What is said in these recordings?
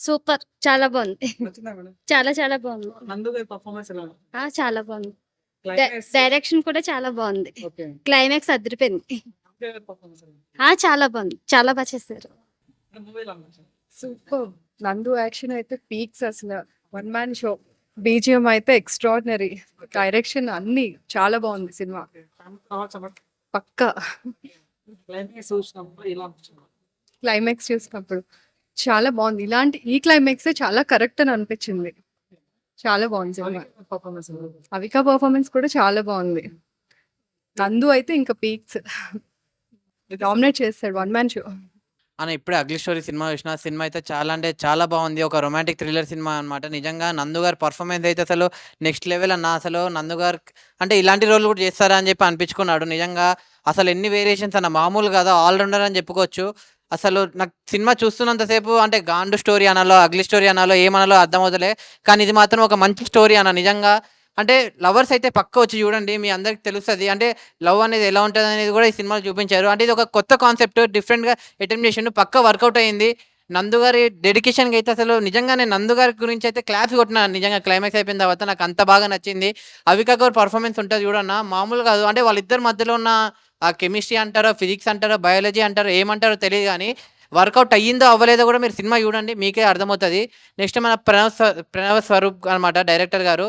Super. చాలా బావుంది. నచ్చిందా మేడం? చాలా చాలా బావుంది. నందు గారి పర్ఫార్మెన్స్ ఎలా ఉంది? చాలా బావుంది. క్లైమాక్స్ డైరెక్షన్ కూడా చాలా బావుంది. ఓకే. క్లైమాక్స్ అదిరిపోయింది. నందు గారి పర్ఫార్మెన్స్ ఎలా ఉంది? చాలా బావుంది. చాలా చేశారు. మూవీ ఎలా అనిపించింది? సూపర్. నందు యాక్షన్ అయితే పీక్స్ అసలు. One man show. బీజిఎం అయితే ఎక్స్ట్రాడినరీ. డైరెక్షన్ అన్ని చాలా బాగుంది సినిమా. ఫ్యామిలీ రావచ్చా మేడం? పక్కా. క్లైమాక్స్ చూసినప్పుడు ఎలా అనిపించింది? క్లైమాక్స్ చూసినప్పుడు చాలా బాగుంది. ఈ క్లైమాక్స్ చాలా కరెక్ట్ అని అనిపించింది. చాలా బాగుంది సినిమా. పర్ఫార్మెన్స్ ఎలా ఉంది? అవిక పర్ఫార్మెన్స్ కూడా చాలా బాగుంది. నందు అయితే ఇంకా పీక్స్. డామినేట్ చేస్తాడు. One man show. అన్న ఇప్పుడే అగ్లీ స్టోరీ సినిమా చూసిన. సినిమా అయితే చాలా అంటే చాలా బాగుంది. ఒక రొమాంటిక్ థ్రిల్లర్ సినిమా అనమాట. నిజంగా నందు గారి పర్ఫార్మెన్స్ అయితే అసలు నెక్స్ట్ లెవెల్ అన్న. అసలు నందు గారు అంటే ఇలాంటి రోల్ కూడా చేస్తారా అని చెప్పి అనిపించుకున్నాడు. నిజంగా అసలు ఎన్ని వేరియేషన్స్ అన్న, మామూలు కదా, ఆల్రౌండర్ అని చెప్పుకోవచ్చు. అసలు నాకు సినిమా చూస్తున్నంతసేపు అంటే గాండు స్టోరీ అనాలో, అగ్లీ స్టోరీ అనాలో, ఏమనాలో అర్థం అవుతలే. కానీ ఇది మాత్రం ఒక మంచి స్టోరీ అన్న. నిజంగా అంటే లవర్స్ అయితే పక్క వచ్చి చూడండి, మీ అందరికి తెలుస్తుంది. అంటే లవ్ అనేది ఎలా ఉంటుంది అనేది కూడా ఈ సినిమాలో చూపించారు. అంటే ఇది ఒక కొత్త కాన్సెప్ట్, డిఫరెంట్గా అటెంప్ట్ చేసిండు, పక్క వర్కౌట్ అయింది. నందు గారి డెడికేషన్కి అయితే అసలు నిజంగా నేను నందు గారి గురించి అయితే క్లాప్స్ కొట్టినాను. నిజంగా క్లైమాక్స్ అయిపోయిన తర్వాత నాకు అంత బాగా నచ్చింది. అవికా గౌర్ పర్ఫార్మెన్స్ ఉంటుంది చూడన్న, మామూలు కాదు. అంటే వాళ్ళిద్దరి మధ్యలో ఉన్న ఆ కెమిస్ట్రీ అంటారో, ఫిజిక్స్ అంటారో, బయాలజీ అంటారో, ఏమంటారో తెలియదు కానీ వర్కౌట్ అయ్యిందో అవ్వలేదో కూడా మీరు సినిమా చూడండి, మీకే అర్థమవుతుంది. నెక్స్ట్ మన ప్రణవ్ స్వరూప్ అనమాట డైరెక్టర్ గారు.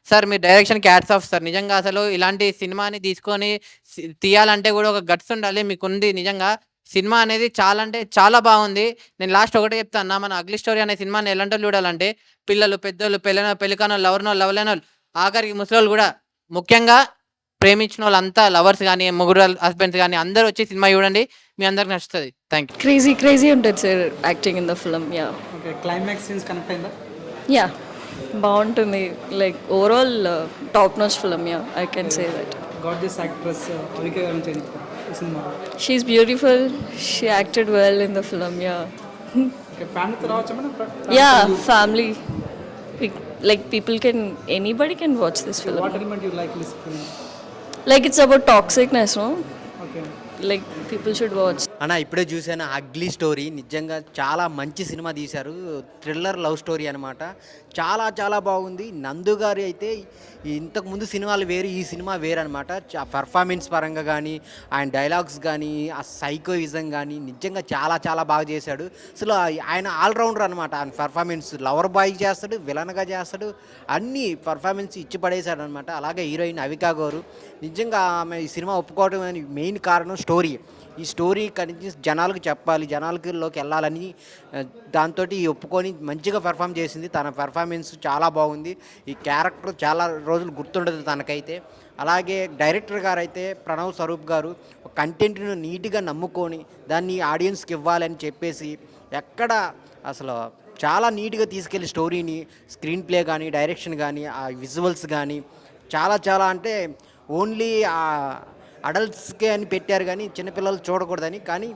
సార్ మీ డైరెక్షన్కి హ్యాట్స్ ఆఫ్ సార్. నిజంగా అసలు ఇలాంటి సినిమాని తీసుకొని తీయాలంటే కూడా ఒక గట్స్ ఉండాలి, మీకుంది. నిజంగా సినిమా అనేది చాలా అంటే చాలా బాగుంది. నేను లాస్ట్ ఒకటే చెప్తాను, మన అగ్లీ స్టోరీ అనే సినిమాని ఎలాంటి చూడాలంటే పిల్లలు, పెద్దోళ్ళు, పెళ్ళికానోళ్ళు, లవర్నోళ్ళు, లవ్లేనోళ్ళు, ఆఖరికి ముసలోళ్ళు కూడా, ముఖ్యంగా ప్రేమించిన వాళ్ళంతా లవర్స్ కానీ, ముగ్గురు హస్బెండ్స్ కానీ అందరూ వచ్చి సినిమా చూడండి, మీ అందరికి నచ్చుతుంది. Thank you. Crazy ఉంటుంది sir acting in the film. Okay. Climax scenes connect అయిందా? యా బాగుంటుంది. Like overall top notch film. I can say that. Gorgeous actress Avika గారి గురించి ఏం చెప్తారు ఈ సినిమాలో? She's beautiful. She acted well in the film. Okay. ఫ్యామిలీతో రావచ్చా madam? Family. Like anybody can watch this film. What element you like in this film? Like it's about toxicness, no? Okay. Like people should watch. అన్న ఇప్పుడే చూసాను ugly story. నిజంగా చాలా మంచి cinema తీశారు. Thriller love story అనమాట. చాలా చాలా బాగుంది. నందు గారు అయితే ఇంతకుముందు సినిమాలు వేరు, ఈ సినిమా వేరు అనమాట. పర్ఫార్మెన్స్ పరంగా కానీ, ఆయన డైలాగ్స్ కానీ, ఆ సైకోయిజం కానీ నిజంగా చాలా చాలా బాగా చేశాడు. అసలు ఆయన ఆల్రౌండర్ అనమాట. ఆయన పర్ఫార్మెన్స్ లవర్ బాయ్ చేస్తాడు, విలన్గా చేస్తాడు, అన్ని పర్ఫార్మెన్స్ ఇచ్చి పడేశాడు అనమాట. అలాగే హీరోయిన్ అవికా గారు నిజంగా ఆమె ఈ సినిమా ఒప్పుకోవడం మెయిన్ కారణం స్టోరీ. ఈ స్టోరీ కనిపించి జనాలకు చెప్పాలి, జనాలలోకి వెళ్ళాలని దాంతో ఒప్పుకొని మంచిగా పెర్ఫామ్ చేసింది. తన పెర్ఫార్మెన్స్ చాలా బాగుంది. ఈ క్యారెక్టర్ చాలా రోజులు గుర్తుండదు తనకైతే. అలాగే డైరెక్టర్ గారు అయితే ప్రణవ్ స్వరూప్ గారు కంటెంట్ను నీట్గా నమ్ముకొని దాన్ని ఆడియన్స్కి ఇవ్వాలని చెప్పేసి ఎక్కడ అసలు చాలా నీట్గా తీసుకెళ్ళి స్టోరీని, స్క్రీన్ ప్లే కానీ, డైరెక్షన్ కానీ, ఆ విజువల్స్ కానీ చాలా చాలా అంటే ఓన్లీ అడల్ట్స్కే అని పెట్టారు కానీ చిన్నపిల్లలు చూడకూడదని. కానీ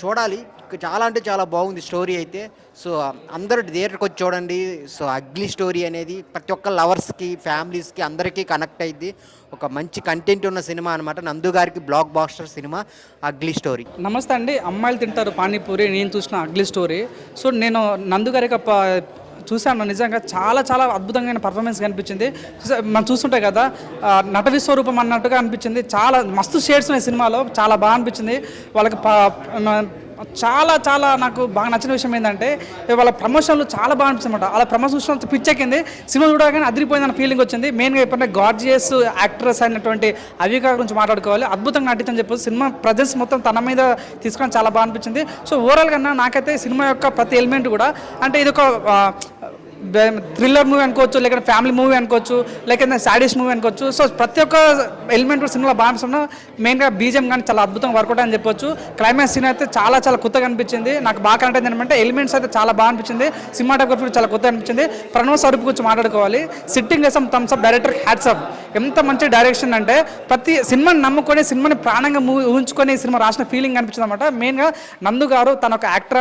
చూడాలి. చాలా అంటే చాలా బాగుంది స్టోరీ అయితే. సో అందరూ థియేటర్కి వచ్చి చూడండి. సో అగ్లీ స్టోరీ అనేది ప్రతి ఒక్క లవర్స్కి, ఫ్యామిలీస్కి అందరికీ కనెక్ట్ అయ్యింది. ఒక మంచి కంటెంట్ ఉన్న సినిమా అనమాట. నందు గారికి బ్లాక్ బాస్టర్ సినిమా అగ్లీ స్టోరీ. నమస్తే అండి. అమ్మాయిలు తింటారు పానీపూరి, నేను చూసిన అగ్లీ స్టోరీ. సో నేను నందు గారికి చూశాను. నిజంగా చాలా చాలా అద్భుతంగా పర్ఫార్మెన్స్ కనిపించింది. మనం చూస్తుంటే కదా నట విశ్వరూపం అన్నట్టుగా అనిపించింది. చాలా మస్తు షేడ్స్ ఉన్నాయి సినిమాలో. చాలా బాగా అనిపించింది. వాళ్ళకి చాలా చాలా నాకు బాగా నచ్చిన విషయం ఏంటంటే వాళ్ళ ప్రమోషన్లు చాలా బాగా అనిపిస్తుంది అనమాట. అలా ప్రమోషన్ పిచ్చెక్కింది. సినిమా చూడగానే అదిరిపోయిందన్న ఫీలింగ్ వచ్చింది. మెయిన్గా ఎప్పుడంటే గార్జియస్ యాక్ట్రెస్ అయినటువంటి అవికా గురించి మాట్లాడుకోవాలి. అద్భుతంగా నటించని చెప్పి సినిమా ప్రజెన్స్ మొత్తం తన మీద తీసుకొని చాలా బాగా అనిపించింది. సో ఓవరాల్గా నాకైతే సినిమా యొక్క ప్రతి ఎలిమెంట్ కూడా, అంటే ఇది ఒక థ్రిల్లర్ మూవీ అనుకోవచ్చు, లేకపోతే ఫ్యామిలీ మూవీ అనుకోవచ్చు, లేకపోతే సాడిస్ట్ మూవీ అనుకోవచ్చు. సో ప్రతి ఒక్క ఎలిమెంట్ కూడా సినిమాలో బాగా అనిపిస్తున్నా. మెయిన్గా బీజిఎం కానీ చాలా అద్భుతంగా వర్కౌట్ అని చెప్పొచ్చు. క్లైమాక్స్ సీన్ అయితే చాలా చాలా కొత్తగా అనిపించింది. నాకు బాగా కనెక్ట్ అయింది ఏంటంటే ఎలిమెంట్స్ అయితే చాలా బాగా అనిపించింది. సినిమాటోగ్రఫీ చాలా కొత్తగా అనిపించింది. ప్రణవ్ స్వరూప్ గురించి మాట్లాడుకోవాలి. సిట్టింగ్ వేసాం thumbs up. Director hats up. ఎంత మంచి డైరెక్షన్ అంటే ప్రతి సినిమాని నమ్ముకొని సినిమాని ప్రాణంగా ఊహించుకొని సినిమా రాసిన ఫీలింగ్ అనిపించింది అనమాట. మెయిన్గా నందు గారు తన ఒక యాక్టర్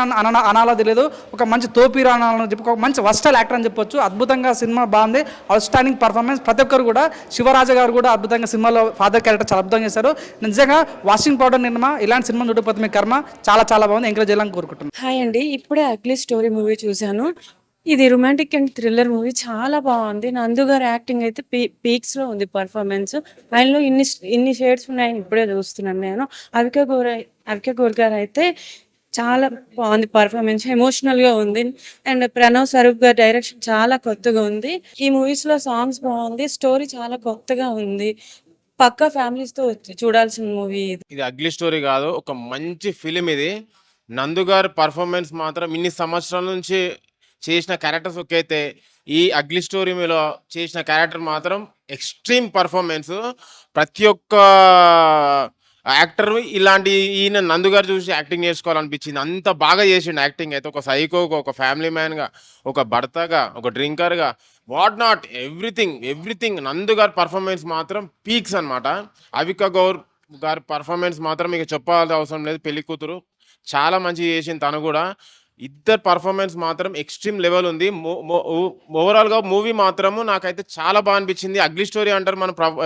అనాలో తెలియదు, ఒక మంచి తోపీరా అనాలని చెప్పి ఒక మంచి వర్స్టైల్ యాక్టర్ అని చెప్పొచ్చు. అద్భుతంగా సినిమా బాగుంది, అవుట్ స్టాండింగ్ పర్ఫార్మెన్స్. ప్రతి ఒక్కరు కూడా, శివరాజ గారు కూడా అద్భుతంగా సినిమాలో ఫాదర్ క్యారెక్టర్ చాలా అద్భుతంగా చేశారు. నిజంగా వాషింగ్ పౌడర్ నిర్మా ఇలాంటి సినిమా చూడకపోతే మీ కర్మ. చాలా చాలా బాగుంది, ఎంకరేజ్ చేయాలని కోరుకుంటున్నాను. హాయ్ అండి, ఇప్పుడే అగ్లీ స్టోరీ మూవీ చూశాను. ఇది రొమాంటిక్ అండ్ థ్రిల్లర్ మూవీ, చాలా బాగుంది. నందు గారి యాక్టింగ్ అయితే పీక్స్ లో ఉంది. పర్ఫార్మెన్స్ ఆయనలో ఇన్ని షేడ్స్ ఉన్నాయని ఇప్పుడే చూస్తున్నాను నేను. అవికా గోర్ గారు అయితే చాలా బాగుంది, పర్ఫార్మెన్స్ ఎమోషనల్ గా ఉంది. అండ్ ప్రణవ్ స్వరూప్ గారి డైరెక్షన్ చాలా కొత్తగా ఉంది. ఈ మూవీస్ లో సాంగ్స్ బాగుంది, స్టోరీ చాలా కొత్తగా ఉంది. పక్కా ఫ్యామిలీస్ తో చూడాల్సిన మూవీ ఇది. ఇది అగ్లీ స్టోరీ కాదు, ఒక మంచి ఫిలిం ఇది. నందు గారి పర్ఫార్మెన్స్ మాత్రం ఇన్ని సంవత్సరాల నుంచి చేసిన క్యారెక్టర్స్ ఒక్కైతే ఈ అగ్లీ స్టోరీ మీలో చేసిన క్యారెక్టర్ మాత్రం ఎక్స్ట్రీమ్ పర్ఫార్మెన్స్. ప్రతి ఒక్క యాక్టర్ ఇలాంటి ఈయన నందు గారు చూసి యాక్టింగ్ నేర్చుకోవాలనిపించింది. అంత బాగా చేసిండు యాక్టింగ్ అయితే. ఒక సైకోగా, ఒక ఫ్యామిలీ మ్యాన్గా, ఒక భర్తగా, ఒక డ్రింకర్గా, వాట్ నాట్ ఎవ్రీథింగ్ నందు గారి పర్ఫార్మెన్స్ మాత్రం పీక్స్ అనమాట. అవికా గౌర్ గారి పర్ఫార్మెన్స్ మాత్రం ఇక చెప్పాల్సిన అవసరం లేదు. పెళ్లి కూతురు చాలా మంచిగా చేసింది తను కూడా. ఇద్దరు పర్ఫార్మెన్స్ మాత్రం ఎక్స్ట్రీమ్ లెవెల్ ఉంది. ఓవరాల్గా మూవీ మాత్రము నాకైతే చాలా బాగా అనిపించింది. అగ్లీ స్టోరీ అంటారు,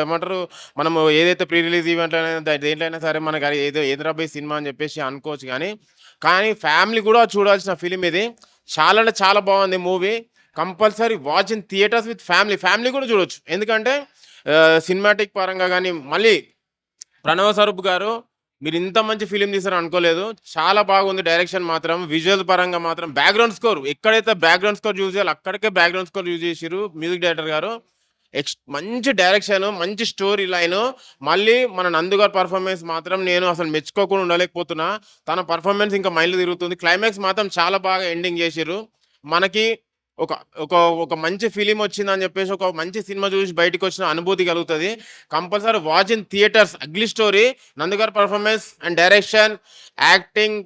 ఏమంటారు, మనము ఏదైతే ప్రీ రిలీజ్ ఈవెంట్ దేంట్లైనా సరే మనకి ఏదో హైదరాబాద్ సినిమా అని చెప్పేసి అనుకోవచ్చు. కానీ ఫ్యామిలీ కూడా చూడాల్సిన ఫిలిం ఇది. చాలా అంటే చాలా బాగుంది movie. Compulsory watch in theatres with family కూడా చూడొచ్చు. ఎందుకంటే సినిమాటిక్ పరంగా కానీ, మళ్ళీ ప్రణవ్ స్వరూప్ గారు మీరు ఇంత మంచి ఫిలిం తీసారు అనుకోలేదు. చాలా బాగుంది డైరెక్షన్ మాత్రం. విజువల్ పరంగా మాత్రం బ్యాక్గ్రౌండ్ స్కోర్, ఎక్కడైతే బ్యాక్గ్రౌండ్ స్కోర్ యూజ్ చేయాలి అక్కడికే బ్యాక్గ్రౌండ్ స్కోర్ యూజ్ చేసారు మ్యూజిక్ డైరెక్టర్ గారు. మంచి డైరెక్షన్, మంచి స్టోరీ లైన్. మళ్ళీ మన నందు గారి పర్ఫార్మెన్స్ మాత్రం నేను అసలు మెచ్చుకోకుండా ఉండలేకపోతున్నా. తన పర్ఫార్మెన్స్ ఇంకా మైండ్లో తిరుగుతుంది. క్లైమాక్స్ మాత్రం చాలా బాగా ఎండింగ్ చేసారు. మనకి ఒక ఒక ఒక మంచి ఫిలిం వచ్చిందని చెప్పేసి, ఒక మంచి సినిమా చూసి బయటకు వచ్చిన అనుభూతి కలుగుతుంది. Compulsory watch in theatres ugly story. నందుగారి performance and direction, acting,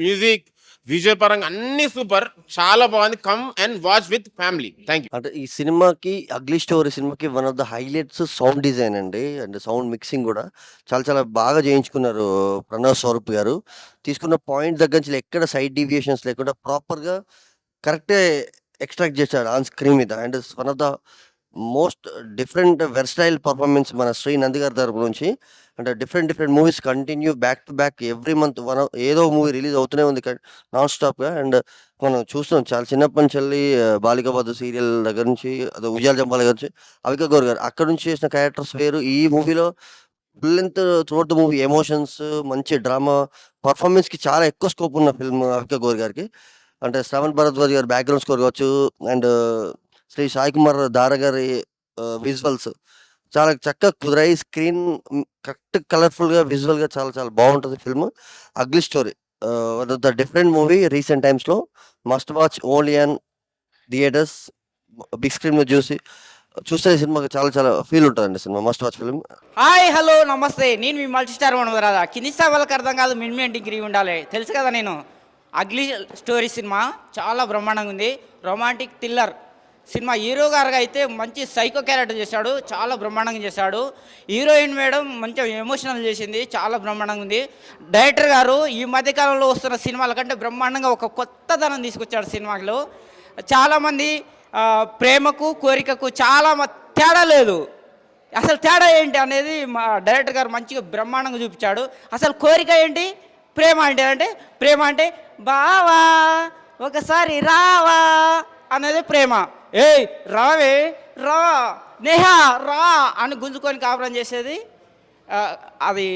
music, visual పరంగా అన్ని సూపర్, చాలా బాగుంది. Come and watch with family. Thank you. అంటే ఈ సినిమాకి, అగ్లీ స్టోరీ సినిమాకి one of the highlights sound design అండి. అండ్ సౌండ్ మిక్సింగ్ కూడా చాలా చాలా బాగా చేయించుకున్నారు ప్రణవ్ స్వరూప్ గారు. తీసుకున్న పాయింట్ దగ్గర నుంచి ఎక్కడ సైడ్ డీవియేషన్స్ లేకుండా ప్రాపర్గా కరెక్టే ఎక్స్ట్రాక్ట్ చేశాడు ఆన్ స్క్రీన్ మీద. And one of the most different versatile performance మన శ్రీ నంది గారి తరపు నుంచి. అంటే different movies continue back to back every month ఏదో మూవీ రిలీజ్ అవుతూనే ఉంది నాన్ స్టాప్గా. అండ్ మనం చూస్తున్నాం చాలా చిన్నప్పటి నుంచి వెళ్ళి బాలికాబాద్ సీరియల్ దగ్గర నుంచి, అదే ఉయ్యాల జంపాల దగ్గర నుంచి, అవికా గౌర్ గారు అక్కడ నుంచి చేసిన క్యారెక్టర్స్ వేరు. ఈ మూవీలో full length throughout the movie emotions, మంచి డ్రామా, పర్ఫార్మెన్స్కి చాలా ఎక్కువ స్కోప్ ఉన్న ఫిల్మ్ అవికా గౌర్ గారికి. అంటే శ్రవణ్ భరద్వాజ్ గారి బ్యాక్గ్రౌండ్ స్కోర్ కావచ్చు, అండ్ శ్రీ సాయి కుమార్ దార గారి విజువల్స్ చాలా చక్కగా కుదిరాయి. స్క్రీన్ కరెక్ట్ కలర్ఫుల్గా, విజువల్గా చాలా చాలా బాగుంటుంది film ugly story. One of the different movie రీసెంట్ టైమ్స్లో. Must watch only on theatres, big screen మీద చూస్తే సినిమాకి చాలా చాలా ఫీల్ ఉంటుందండి. Cinema must watch film. Hi hello నమస్తే, నేను మీ మల్టీ స్టార్ మనోదరాదా. కింది స్థాయి వాళ్ళకి అర్థం కాదు, మినిమం డిగ్రీ ఉండాలి, తెలుసు కదా. నేను అగ్లీ స్టోరీ సినిమా చాలా బ్రహ్మాండంగా ఉంది. Romantic thriller cinema. హీరో గారు అయితే మంచి సైకో క్యారెక్టర్ చేశాడు, చాలా బ్రహ్మాండంగా చేశాడు. హీరోయిన్ మేడం మంచిగా ఎమోషనల్ చేసింది, చాలా బ్రహ్మాండంగా ఉంది. డైరెక్టర్ గారు ఈ మధ్యకాలంలో వస్తున్న సినిమాల కంటే బ్రహ్మాండంగా ఒక కొత్తదనం తీసుకొచ్చాడు సినిమాలో. చాలామంది ప్రేమకు కోరికకు చాలా తేడా లేదు. అసలు తేడా ఏంటి అనేది మా డైరెక్టర్ గారు మంచిగా బ్రహ్మాండంగా చూపించాడు. అసలు కోరిక ఏంటి, ప్రేమ అంటే ప్రేమ అంటే బావా ఒకసారి రావా అనేది ప్రేమ. ఏయ్ రావే రా, నేహా రా అని గుంజుకొని కాపురం చేసేది అది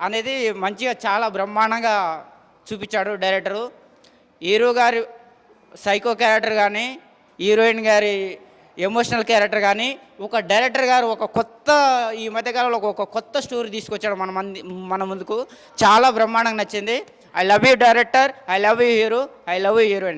అనేది మంచిగా చాలా బ్రహ్మాండంగా చూపించాడు డైరెక్టరు. హీరో గారి సైకో క్యారెక్టర్ కానీ, హీరోయిన్ గారి ఎమోషనల్ క్యారెక్టర్ కానీ, ఒక డైరెక్టర్ గారు ఒక కొత్త ఈ మధ్యకాలంలో ఒక కొత్త స్టోరీ తీసుకొచ్చాడు మన ముందుకు. చాలా బ్రహ్మాండంగా నచ్చింది. I love you director, I love you hero, I love you heroine.